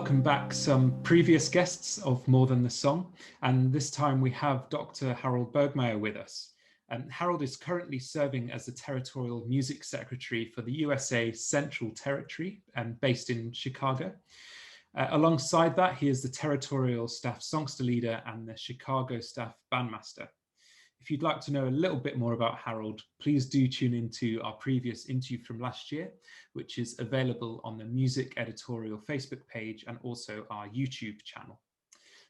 welcome back some previous guests of More Than the Song, and this time we have Dr. Harold Burgmayer with us. Harold is currently serving as the Territorial Music Secretary for the USA Central Territory, based in Chicago. Alongside that, he is the Territorial Staff Songster Leader and the Chicago Staff Bandmaster. If you'd like to know a little bit more about Harold, please do tune into our previous interview from last year, which is available on the Music Editorial Facebook page and also our YouTube channel.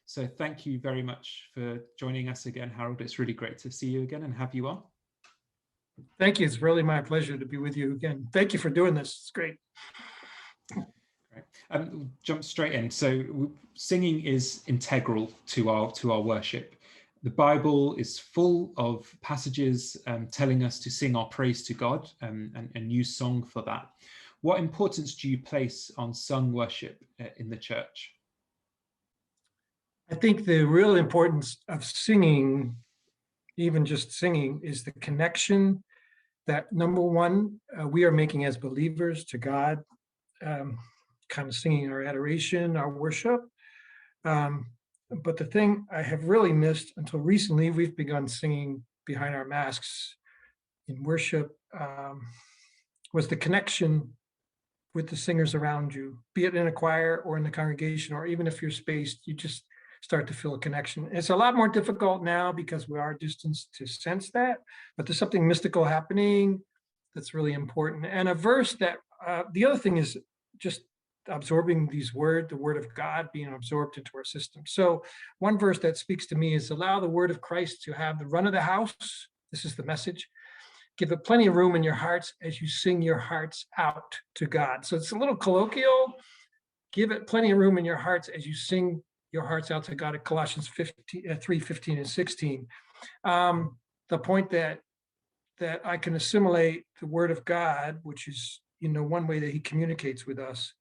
So thank you very much for joining us again, Harold. It's really great to see you again and have you on. Thank you. It's really my pleasure to be with you again. Thank you for doing this. It's great. Great. We'll jump straight in. So singing is integral to our worship. The Bible is full of passages telling us to sing our praise to God and use song for that. What importance do you place on sung worship in the church? I think the real importance of singing, even just singing, is the connection that, number one, we are making as believers to God, kind of singing our adoration, our worship. But the thing I have really missed until recently, we've begun singing behind our masks in worship, was the connection with the singers around you, be it in a choir or in the congregation, or even if you're spaced, you just start to feel a connection. It's a lot more difficult now because we are distanced to sense that, but there's something mystical happening that's really important. And a verse that, the other thing is just absorbing the word of God being absorbed into our system. So one verse that speaks to me is allow the word of Christ to have the run of the house. This is the message. Give it plenty of room in your hearts as you sing your hearts out to God. So it's a little colloquial. Give it plenty of room in your hearts as you sing your hearts out to God at Colossians 3:15 and 16. The point that I can assimilate the word of God, which is, one way that he communicates with us,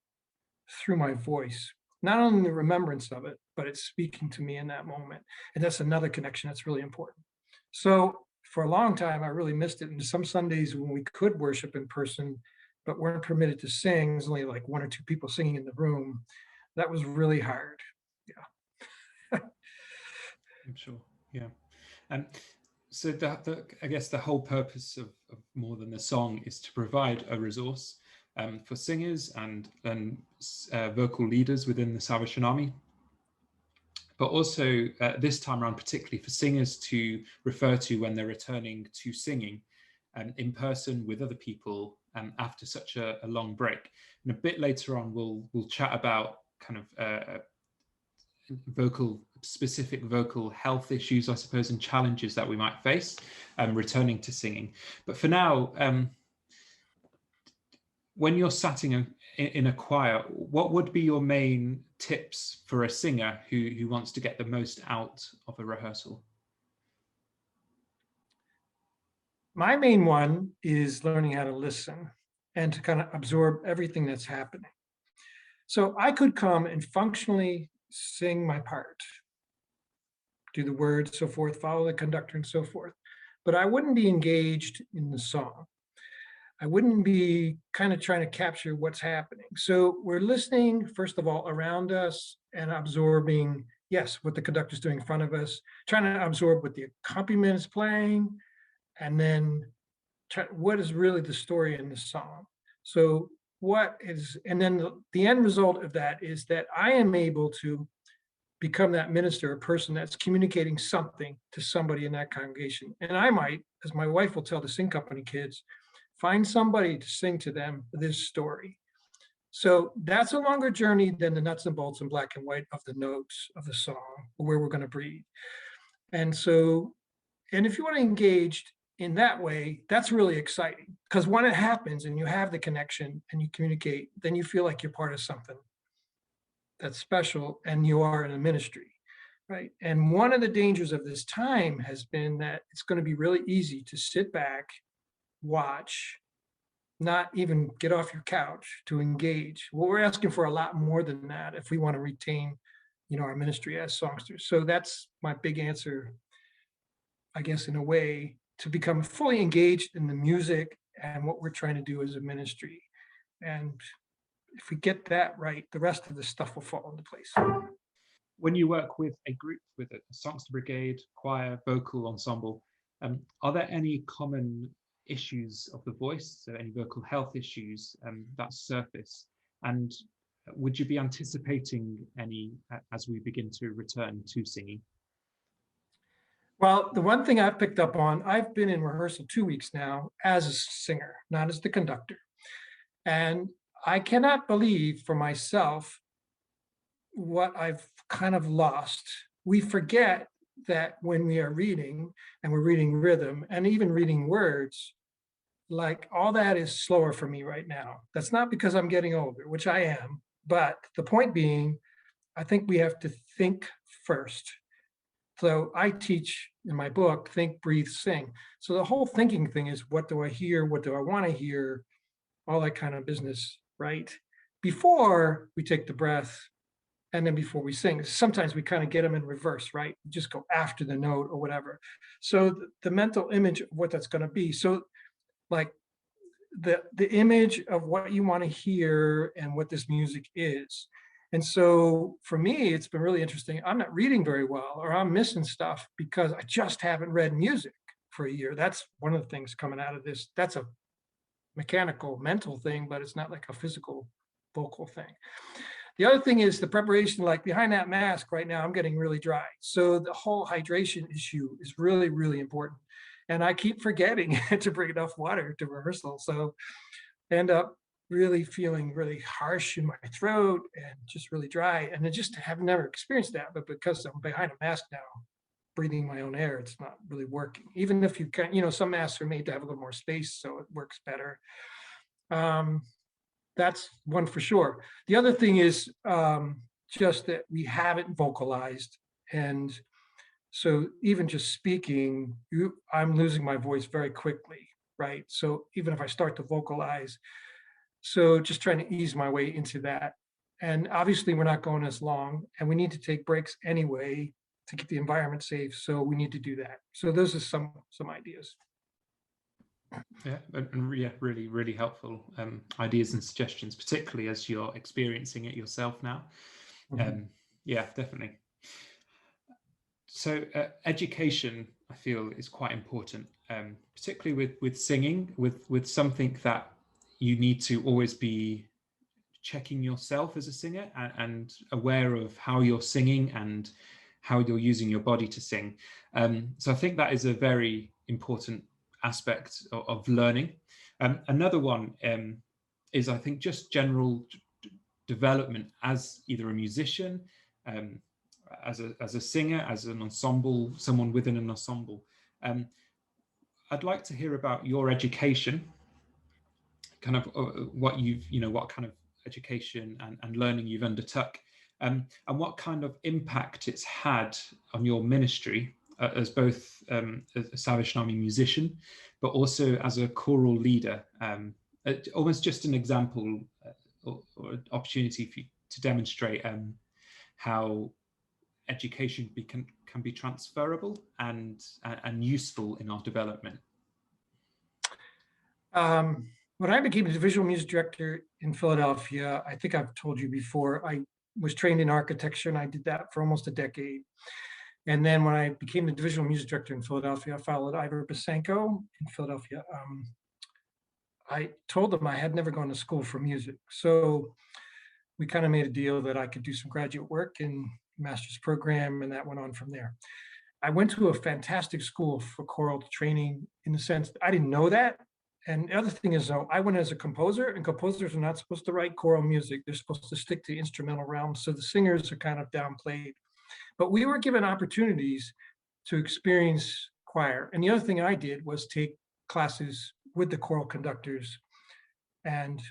through my voice, not only the remembrance of it, but it's speaking to me in that moment. And that's another connection that's really important. So for a long time, I really missed it. And some Sundays when we could worship in person, but weren't permitted to sing, there's only like one or two people singing in the room. That was really hard. Yeah. I'm sure. Yeah. So I guess the whole purpose of More Than the Song is to provide a resource for singers and vocal leaders within the Salvation Army, but also this time around particularly for singers to refer to when they're returning to singing in person with other people after such a long break. And a bit later on, we'll chat about kind of specific vocal health issues, I suppose, and challenges that we might face returning to singing. But for now, when you're sat in a choir, what would be your main tips for a singer who wants to get the most out of a rehearsal? My main one is learning how to listen and to kind of absorb everything that's happening. So I could come and functionally sing my part, do the words, so forth, follow the conductor and so forth, but I wouldn't be engaged in the song. I wouldn't be kind of trying to capture what's happening. So we're listening, first of all, around us and absorbing, yes, what the conductor's doing in front of us, trying to absorb what the accompaniment is playing, and then what is really the story in the song. So and then the end result of that is that I am able to become that minister, a person that's communicating something to somebody in that congregation. And I might, as my wife will tell the sing company kids, find somebody to sing to them this story. So that's a longer journey than the nuts and bolts in black and white of the notes of the song, where we're going to breathe. And if you want to engage in that way, that's really exciting, because when it happens and you have the connection and you communicate, then you feel like you're part of something that's special and you are in a ministry, right? And one of the dangers of this time has been that it's going to be really easy to sit back, watch, not even get off your couch to engage. Well, we're asking for a lot more than that if we want to retain, our ministry as songsters. So that's my big answer, I guess, in a way, to become fully engaged in the music and what we're trying to do as a ministry. And if we get that right, the rest of the stuff will fall into place. When you work with a group, with a songster brigade, choir, vocal ensemble, are there any common issues of the voice, so any vocal health issues that surface? And would you be anticipating any as we begin to return to singing? Well, the one thing I've picked up on, I've been in rehearsal 2 weeks now as a singer, not as the conductor. And I cannot believe for myself what I've kind of lost. We forget that when we are reading and we're reading rhythm and even reading words, like all that is slower for me right now. That's not because I'm getting older, which I am, but the point being, I think we have to think first. So I teach in my book, think, breathe, sing. So the whole thinking thing is, what do I hear? What do I want to hear? All that kind of business, right? Before we take the breath and then before we sing. Sometimes we kind of get them in reverse, right? We just go after the note or whatever. So the mental image of what that's going to be. So like the image of what you want to hear and what this music is. And so for me, it's been really interesting. I'm not reading very well, or I'm missing stuff because I just haven't read music for a year. That's one of the things coming out of this. That's a mechanical, mental thing, but it's not like a physical vocal thing. The other thing is the preparation, like behind that mask right now, I'm getting really dry. So the whole hydration issue is really, really important. And I keep forgetting to bring enough water to rehearsal. So I end up really feeling really harsh in my throat and just really dry. And I just have never experienced that. But because I'm behind a mask now, breathing my own air, it's not really working. Even if you can, some masks are made to have a little more space, so it works better. That's one for sure. The other thing is just that we haven't vocalized. And so even just speaking, I'm losing my voice very quickly, right? So even if I start to vocalize, so just trying to ease my way into that. And obviously we're not going as long, and we need to take breaks anyway to keep the environment safe. So we need to do that. So those are some ideas. Yeah, and yeah, really, really helpful ideas and suggestions, particularly as you're experiencing it yourself now. Yeah, definitely. So education, I feel, is quite important, particularly with singing, with something that you need to always be checking yourself as a singer and aware of how you're singing and how you're using your body to sing. So I think that is a very important aspect of learning. Another one is, I think, just general development as either a musician, as a singer, as an ensemble, someone within an ensemble. I'd like to hear about your education, kind of what what kind of education and learning you've undertook, and what kind of impact it's had on your ministry as both a Salvation Army musician, but also as a choral leader. Almost just an example or opportunity for you to demonstrate how education can be transferable and useful in our development. When I became the visual music director in Philadelphia, I think I've told you before, I was trained in architecture, and I did that for almost a decade. And then when I became the divisional music director in Philadelphia, I followed Ivor Basenko in Philadelphia. I told them I had never gone to school for music. So we kind of made a deal that I could do some graduate work in master's program, and that went on from there. I went to a fantastic school for choral training in the sense that I didn't know that. And the other thing is, though, I went as a composer, and composers are not supposed to write choral music. They're supposed to stick to the instrumental realm. So the singers are kind of downplayed. But we were given opportunities to experience choir. And the other thing I did was take classes with the choral conductors. And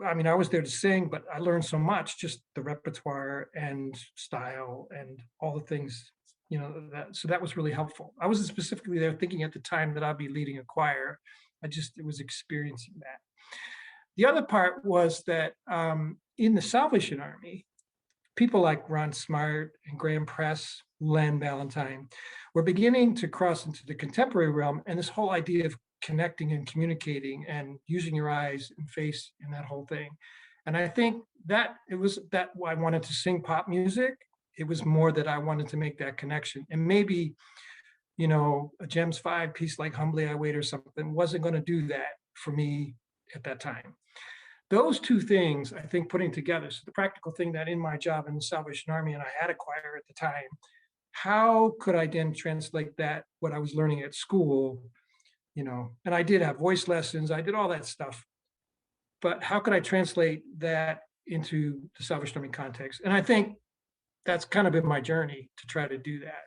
I mean, I was there to sing, but I learned so much, just the repertoire and style and all the things, so that was really helpful. I wasn't specifically there thinking at the time that I'd be leading a choir. It was experiencing that. The other part was that in the Salvation Army, people like Ron Smart and Graham Press, Len Valentine, were beginning to cross into the contemporary realm, and this whole idea of connecting and communicating and using your eyes and face and that whole thing. And I think that it was that I wanted to sing pop music. It was more that I wanted to make that connection. And maybe, a Gems 5 piece like Humbly I Wait or something wasn't going to do that for me at that time. Those two things, I think, putting together. So the practical thing that in my job in the Salvation Army, and I had a choir at the time, how could I then translate that, what I was learning at school, and I did have voice lessons, I did all that stuff, but how could I translate that into the Salvation Army context? And I think that's kind of been my journey to try to do that.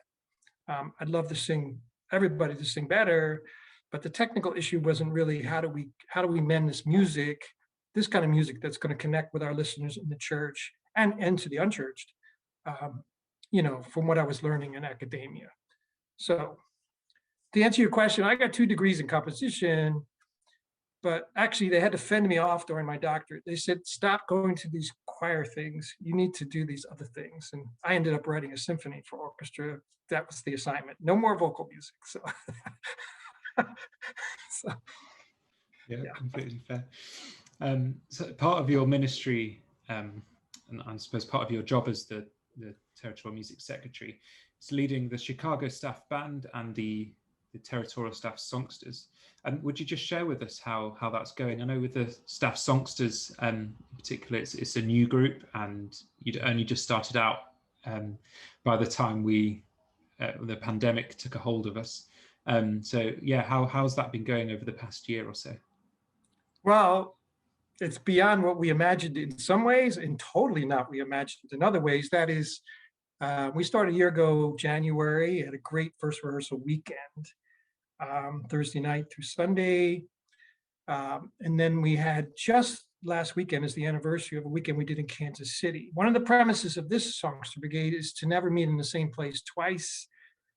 I'd love to sing everybody to sing better, but the technical issue wasn't really how do we mend this kind of music that's going to connect with our listeners in the church and to the unchurched, from what I was learning in academia. So to answer your question, I got 2 degrees in composition, but actually they had to fend me off during my doctorate. They said, stop going to these choir things. You need to do these other things. And I ended up writing a symphony for orchestra. That was the assignment. No more vocal music. So, so yeah, completely fair. So part of your ministry, and I suppose part of your job as the Territorial Music Secretary, is leading the Chicago Staff Band and the Territorial Staff Songsters. And would you just share with us how that's going? I know with the Staff Songsters in particular, it's a new group, and you'd only just started out by the time the pandemic took a hold of us. So yeah, how's that been going over the past year or so? Well, it's beyond what we imagined in some ways and totally not we imagined in other ways. That is, we started a year ago, January, had a great first rehearsal weekend, Thursday night through Sunday. And then we had just last weekend is the anniversary of a weekend we did in Kansas City. One of the premises of this Songster Brigade is to never meet in the same place twice.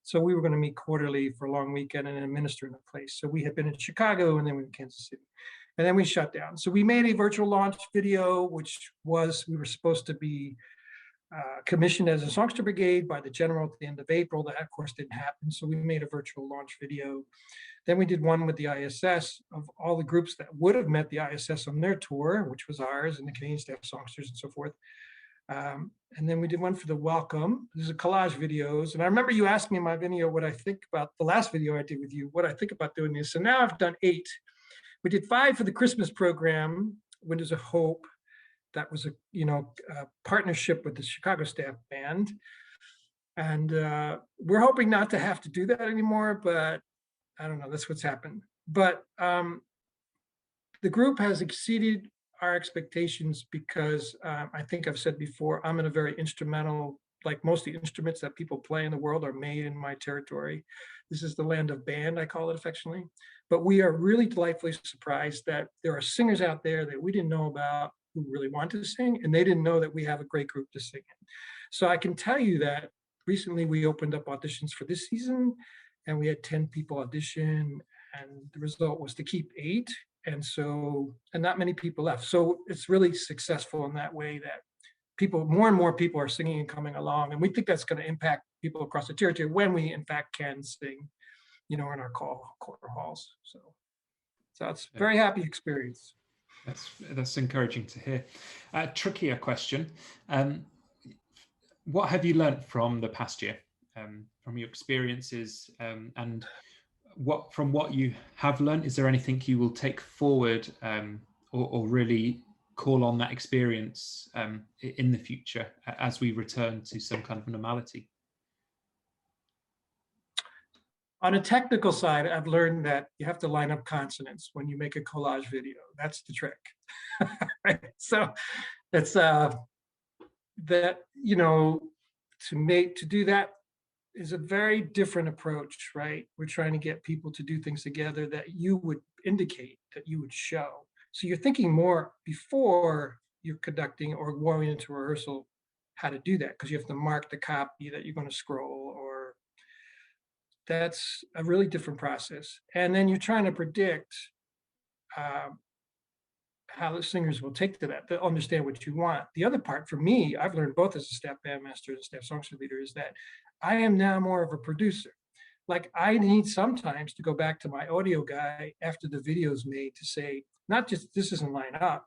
So we were going to meet quarterly for a long weekend and then minister in a place. So we had been in Chicago and then we were in Kansas City. And then we shut down. So we made a virtual launch video, which we were supposed to be commissioned as a Songster Brigade by the general at the end of April. That, of course, didn't happen. So we made a virtual launch video. Then we did one with the ISS of all the groups that would have met the ISS on their tour, which was ours and the Canadian Staff Songsters and so forth. And then we did one for the Welcome. There's a collage videos. And I remember you asked me in my video what I think about the last video I did with you, what I think about doing this. So now I've done 8. We did 5 for the Christmas program, Windows of Hope. That was a partnership with the Chicago Staff Band. And we're hoping not to have to do that anymore, but I don't know, that's what's happened. But the group has exceeded our expectations because I think I've said before, I'm in a very instrumental, like most of the instruments that people play in the world are made in my territory. This is the land of band, I call it affectionately. But we are really delightfully surprised that there are singers out there that we didn't know about who really want to sing, and they didn't know that we have a great group to sing in. So I can tell you that recently we opened up auditions for this season, and we had 10 people audition, and the result was to keep 8. And not many people left. So it's really successful in that way that more and more people are singing and coming along. And we think that's going to impact people across the territory when we in fact can sing, in our quarter halls. So it's a very happy experience. That's encouraging to hear. Trickier question. What have you learned from the past year, from your experiences, and from what you have learned, is there anything you will take forward or really call on that experience in the future as we return to some kind of normality? On a technical side, I've learned that you have to line up consonants when you make a collage video. That's the trick. Right? So it's that, to do that is a very different approach, right? We're trying to get people to do things together that you would indicate, that you would show. So you're thinking more before you're conducting or going into rehearsal how to do that, because you have to mark the copy that you're going to scroll, or that's a really different process. And then you're trying to predict how the singers will take to that, to understand what you want. The other part for me, I've learned both as a staff bandmaster and staff songster leader, is that I am now more of a producer. Like, I need sometimes to go back to my audio guy after the video's made to say, not just this doesn't line up,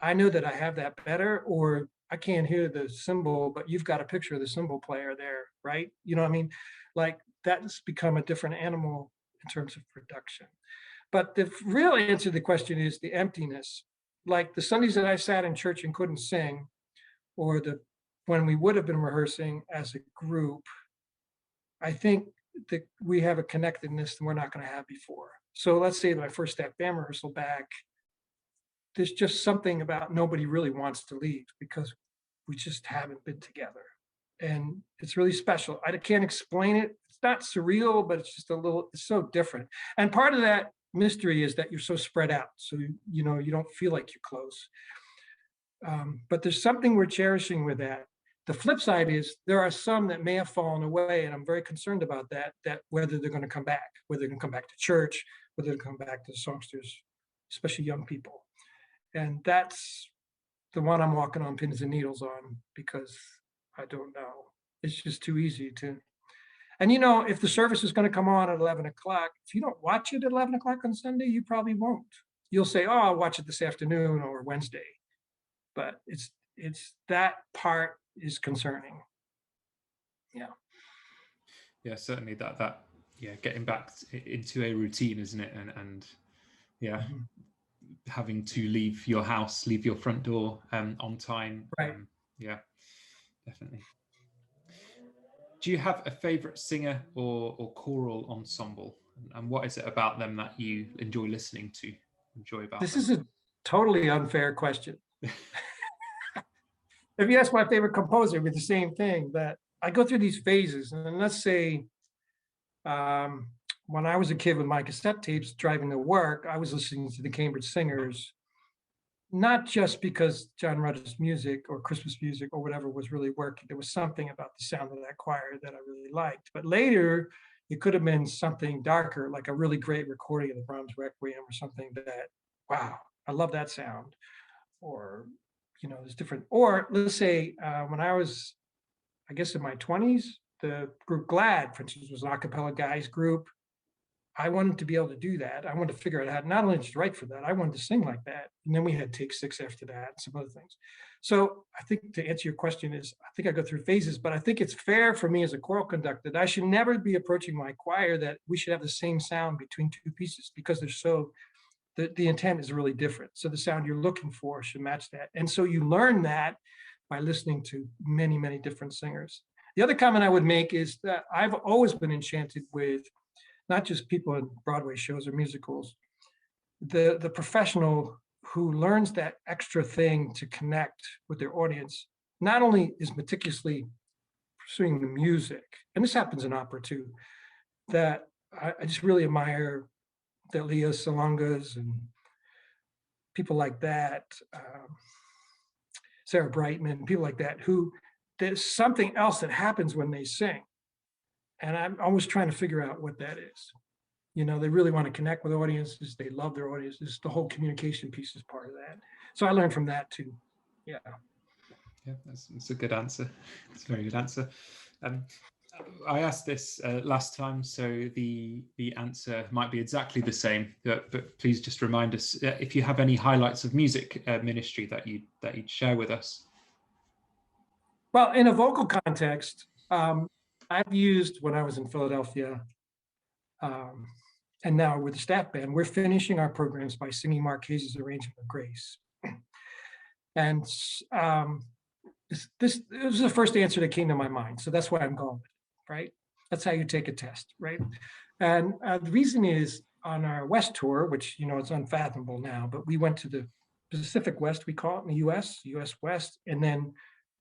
I know that I have that better, or I can't hear the cymbal, but you've got a picture of the cymbal player there, right? You know what I mean? Like that's become a different animal in terms of production. But the real answer to the question is the emptiness. Like the Sundays that I sat in church and couldn't sing, or the when we would have been rehearsing as a group, I think that we have a connectedness that we're not going to have before. So let's say my first step band rehearsal back, there's just something about nobody really wants to leave because we just haven't been together. And it's really special. I can't explain it. It's not surreal, but it's just a little, it's so different. And part of that mystery is that you're so spread out. So, you know, you don't feel like you're close. But there's something we're cherishing with that. The flip side is there are some that may have fallen away, and I'm very concerned about that, that whether they're going to come back, whether they're going to come back to church, whether they're going to come back to the songsters, especially young people. And that's the one I'm walking on pins and needles on because I don't know. It's just too easy to. And you know, if the service is going to come on at 11 o'clock, if you don't watch it at 11 o'clock on Sunday, you probably won't. You'll say, oh, I'll watch it this afternoon or Wednesday. But it's that part is concerning. Yeah. Yeah, certainly that yeah, getting back into a routine, isn't it? And yeah, Mhm. having to leave your house, leave your front door on time. Right. Yeah, definitely. Do you have a favorite singer or choral ensemble? And what is it about them that you enjoy listening to, enjoy about This them? is a totally unfair question. If you ask my favorite composer, it'd be the same thing. That I go through these phases, and let's say um, when I was a kid with my cassette tapes driving to work, I was listening to the Cambridge Singers, not just because John Rudder's music or Christmas music or whatever was really working. There was something about the sound of that choir that I really liked. But later, it could have been something darker, like a really great recording of the Brahms Requiem or something that, wow, I love that sound. Or, you know, there's different. Or let's say when I was, I guess, in my 20s, the group GLAD, for instance, was an a cappella guys group. I wanted to be able to do that. I wanted to figure out how not only to write for that, I wanted to sing like that. And then we had Take Six after that and some other things. So I think to answer your question is, I think I go through phases, but I think it's fair for me as a choral conductor that I should never be approaching my choir that we should have the same sound between two pieces because they're so, the intent is really different. So the sound you're looking for should match that. And so you learn that by listening to many, many different singers. The other comment I would make is that I've always been enchanted with not just people in Broadway shows or musicals, the professional who learns that extra thing to connect with their audience, not only is meticulously pursuing the music, and this happens in opera too, that I just really admire the Leah Salongas and people like that, Sarah Brightman, people like that, who there's something else that happens when they sing. And I'm always trying to figure out what that is. You know, they really want to connect with audiences. They love their audiences. The whole communication piece is part of that. So I learned from that too. Yeah. Yeah, that's a good answer. It's a very good answer. I asked this last time, so the answer might be exactly the same. But please just remind us if you have any highlights of music ministry that you'd share with us. Well, in a vocal context, I've used when I was in Philadelphia, and now with the staff band, we're finishing our programs by singing Marquez's arrangement of Grace. And this was the first answer that came to my mind. So that's why I'm going with it, right? That's how you take a test, right? And the reason is on our West tour, which, you know, it's unfathomable now, but we went to the Pacific West, we call it in the US West, and then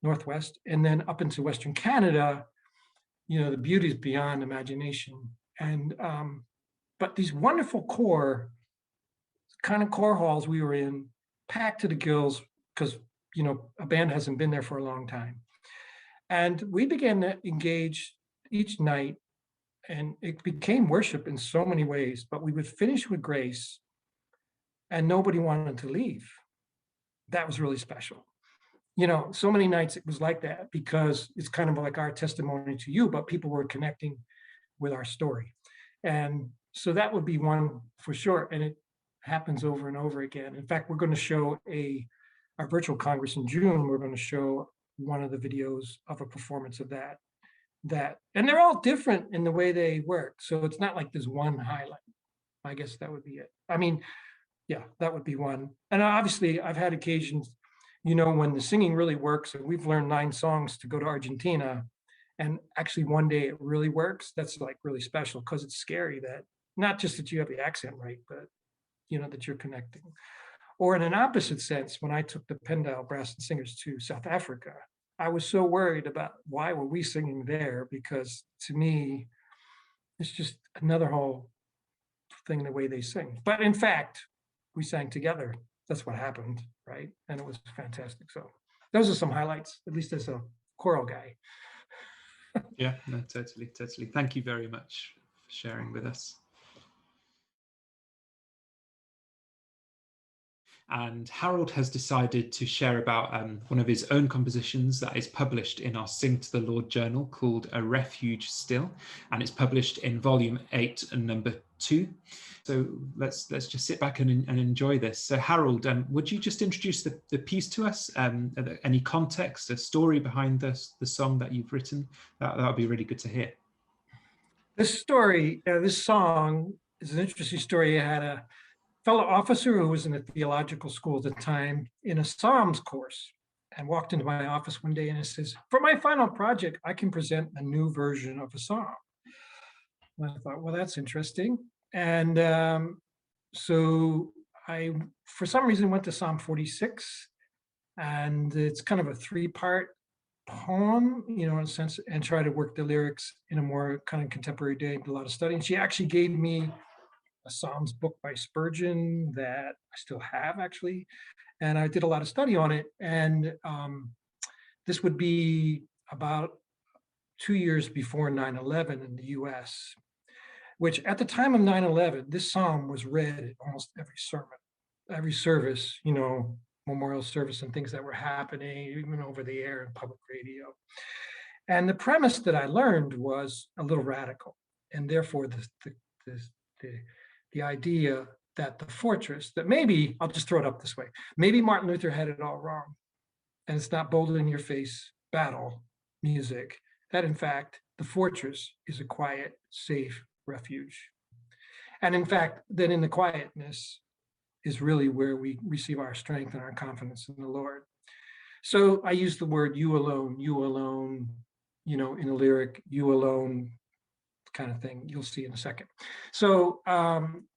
Northwest, and then up into Western Canada. You know, the beauty is beyond imagination. And, but these wonderful kind of core halls we were in, packed to the gills, because, you know, a band hasn't been there for a long time. And we began to engage each night, and it became worship in so many ways, but we would finish with Grace, and nobody wanted to leave. That was really special. You know, so many nights it was like that because it's kind of like our testimony to you, but people were connecting with our story. And so that would be one for sure. And it happens over and over again. In fact, we're going to show a our virtual Congress in June, we're going to show one of the videos of a performance of that. And they're all different in the way they work. So it's not like there's one highlight. I guess that would be it. I mean, yeah, that would be one. And obviously, I've had occasions, when the singing really works, and we've learned 9 songs to go to Argentina, and actually one day it really works. That's like really special because it's scary that not just that you have the accent right, but that you're connecting. Or in an opposite sense, when I took the Pendile Brass and Singers to South Africa, I was so worried about why were we singing there? Because to me, it's just another whole thing, the way they sing. But in fact, we sang together. That's what happened, right? And it was fantastic. So those are some highlights, at least as a choral guy. Yeah, no, totally. Thank you very much for sharing with us. And Harold has decided to share about one of his own compositions that is published in our Sing to the Lord journal called A Refuge Still, and it's published in volume 8 and number 2. So let's just sit back and enjoy this. So Harold, would you just introduce the piece to us? Any context, a story behind the song that you've written? That would be really good to hear. This story, this song is an interesting story. I had a fellow officer who was in a theological school at the time in a Psalms course and walked into my office one day and says, "For my final project, I can present a new version of a psalm." And I thought, well, that's interesting. And so I, for some reason, went to Psalm 46, and it's kind of a 3-part poem, in a sense, and try to work the lyrics in a more kind of contemporary day. Did a lot of studying. She actually gave me a Psalms book by Spurgeon that I still have, actually, and I did a lot of study on it. And this would be about 2 years before 9/11 in the U.S., which at the time of 9/11, this psalm was read at almost every sermon, every service, memorial service and things that were happening, even over the air and public radio. And the premise that I learned was a little radical, and therefore the idea that the fortress, that maybe, I'll just throw it up this way, maybe Martin Luther had it all wrong, and it's not bold in your face battle music, that in fact, the fortress is a quiet, safe refuge. And in fact, that in the quietness is really where we receive our strength and our confidence in the Lord. So I use the word you alone, in a lyric, you alone kind of thing. You'll see in a second. So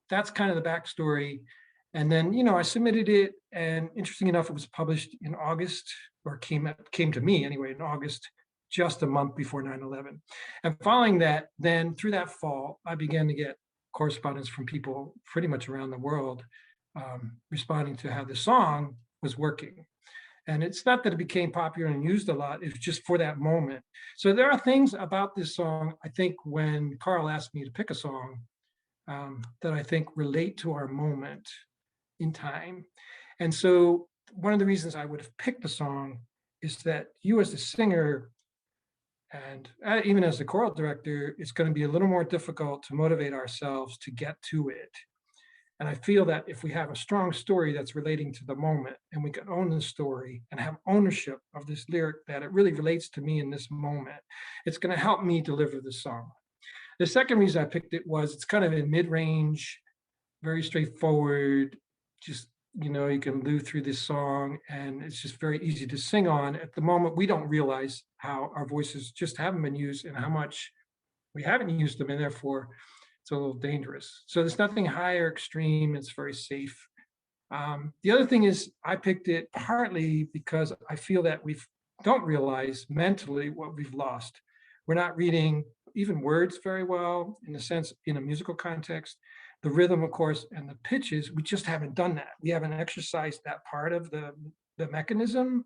that's kind of the backstory. And then, I submitted it, and interesting enough, it was published in August, or came to me anyway in August, just a month before 9/11. And following that, then through that fall, I began to get correspondence from people pretty much around the world responding to how the song was working. And it's not that it became popular and used a lot, it's just for that moment. So there are things about this song, I think, when Karl asked me to pick a song, that I think relate to our moment in time. And so one of the reasons I would have picked the song is that you as the singer, and even as the choral director, it's going to be a little more difficult to motivate ourselves to get to it. And I feel that if we have a strong story that's relating to the moment, and we can own the story and have ownership of this lyric, that it really relates to me in this moment, it's going to help me deliver the song. The second reason I picked it was it's kind of in mid-range, very straightforward, just, you can move through this song and it's just very easy to sing on. At the moment, we don't realize how our voices just haven't been used and how much we haven't used them, and therefore it's a little dangerous. So there's nothing high or extreme. It's very safe. The other thing is I picked it partly because I feel that we don't realize mentally what we've lost. We're not reading even words very well, in a sense, in a musical context. The rhythm, of course, and the pitches, we just haven't done that. We haven't exercised that part of the mechanism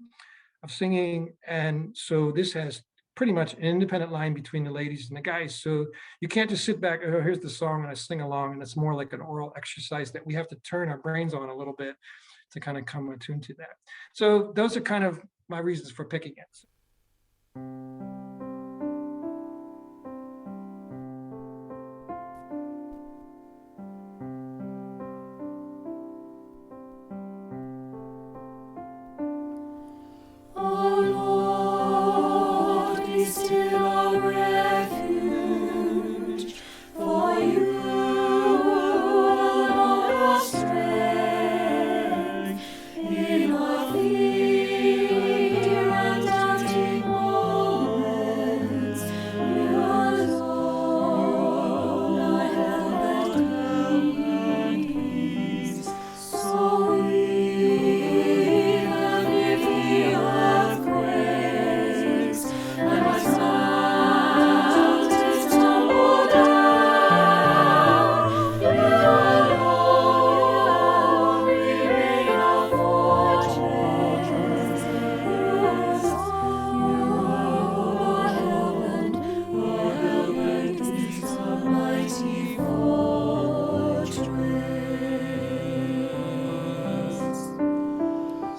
of singing. And so this has pretty much an independent line between the ladies and the guys. So you can't just sit back, oh, here's the song, and I sing along, and it's more like an oral exercise that we have to turn our brains on a little bit to kind of come attuned to that. So those are kind of my reasons for picking it.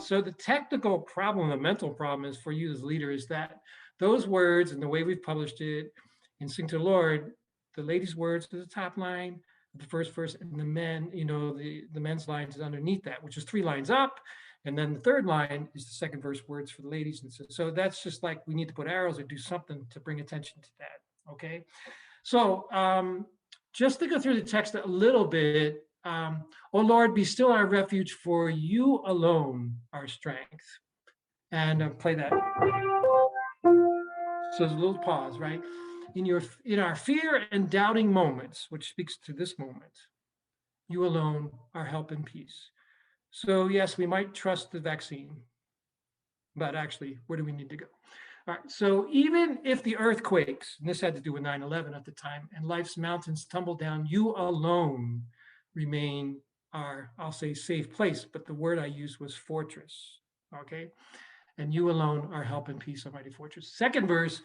So the technical problem, the mental problem is for you as leader is that those words and the way we've published it in Sing to the Lord, the ladies' words to the top line, the first verse, and the men, the men's lines is underneath that, which is 3 lines up. And then the third line is the second verse words for the ladies. And so that's just like we need to put arrows or do something to bring attention to that. Okay. So just to go through the text a little bit, O Lord, be still our refuge, for you alone our strength. And play that. So there's a little pause, right? In our fear and doubting moments, which speaks to this moment, you alone are help and peace. So yes, we might trust the vaccine, but actually, where do we need to go? All right, so even if the earth quakes, and this had to do with 9/11 at the time, and life's mountains tumble down, you alone remain our, I'll say, safe place, but the word I used was fortress, okay? And you alone are help and peace, almighty fortress. Second verse,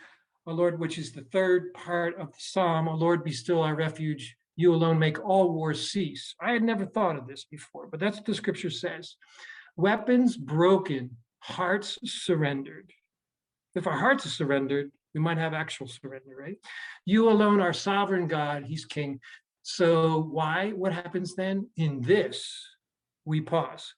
O Lord, which is the third part of the psalm, O Lord, be still our refuge. You alone make all wars cease. I had never thought of this before, but that's what the scripture says. Weapons broken, hearts surrendered. If our hearts are surrendered, we might have actual surrender, right? You alone are sovereign God, he's king. So why? What happens then? In this, we pause.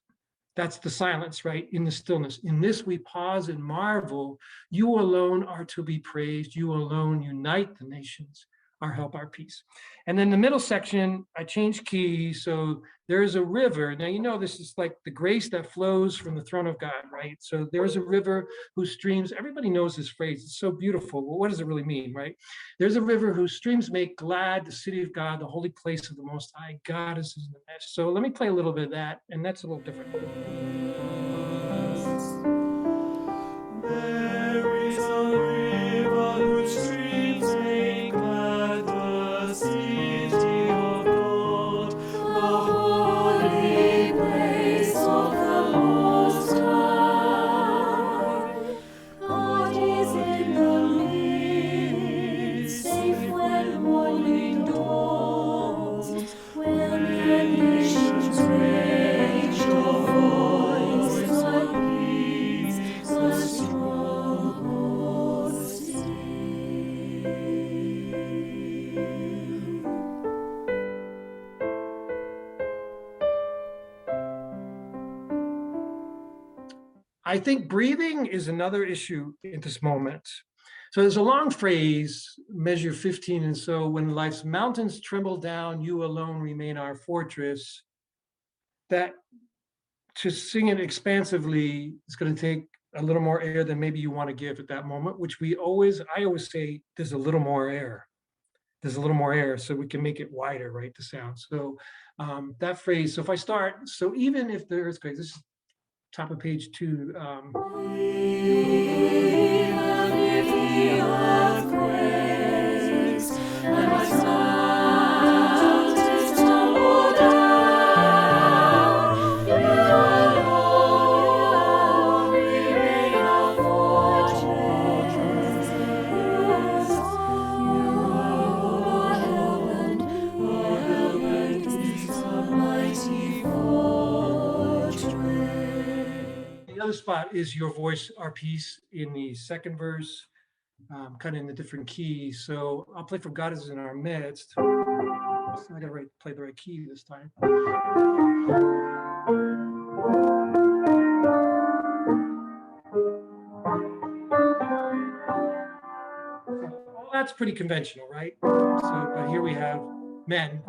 That's the silence, right? In the stillness. In this, we pause and marvel. You alone are to be praised. You alone unite the nations, our help, our peace. And then the middle section, I changed key. So there is a river. Now, this is like the grace that flows from the throne of God, right? So there's a river whose streams, everybody knows this phrase. It's so beautiful. Well, what does it really mean, right? There's a river whose streams make glad the city of God, the holy place of the Most High. God is in the midst. So let me play a little bit of that, and that's a little different. There is a river whose streams make glad the city of God, the holy place of the Most High. God is in the midst, safe when morning dawns, when the nations rage, your voice, my peace, the stronghold still. I think breathing is another issue in this moment. So there's a long phrase, measure 15, and so when life's mountains tremble down, you alone remain our fortress. That to sing it expansively is going to take a little more air than maybe you want to give at that moment, which I always say there's a little more air. There's a little more air so we can make it wider, right, the sound. So that phrase, so if I start, so even if the earthquake, this is top of page 2. Even if the earthquakes and my mountains tumble down, you alone remain our fortress. You are help and peace, a mighty fortress. The other spot is your voice, our peace, in the second verse, kind of in the different keys. So I'll play from God is in our midst. I gotta play the right key this time. Well, that's pretty conventional, right? So, but here we have men.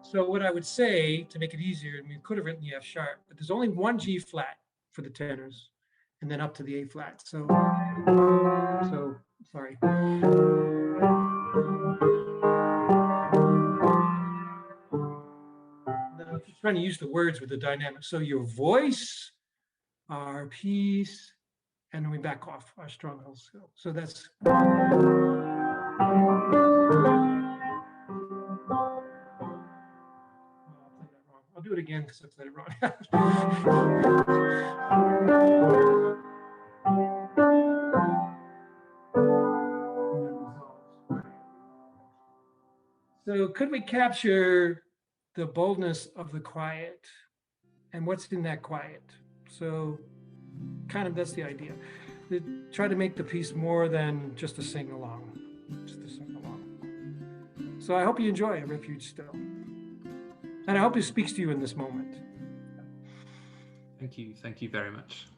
So what I would say to make it easier, and we could have written the F sharp, but there's only one G flat for the tenors, and then up to the A flat. So sorry. Now, I'm just trying to use the words with the dynamic. So your voice, our peace, and then we back off our stronghold. So that's. I'll do it again because I played it wrong. could we capture the boldness of the quiet and what's in that quiet? So kind of that's the idea. Try to make the piece more than just a sing along. So I hope you enjoy Refuge Still. And I hope it speaks to you in this moment. Thank you very much.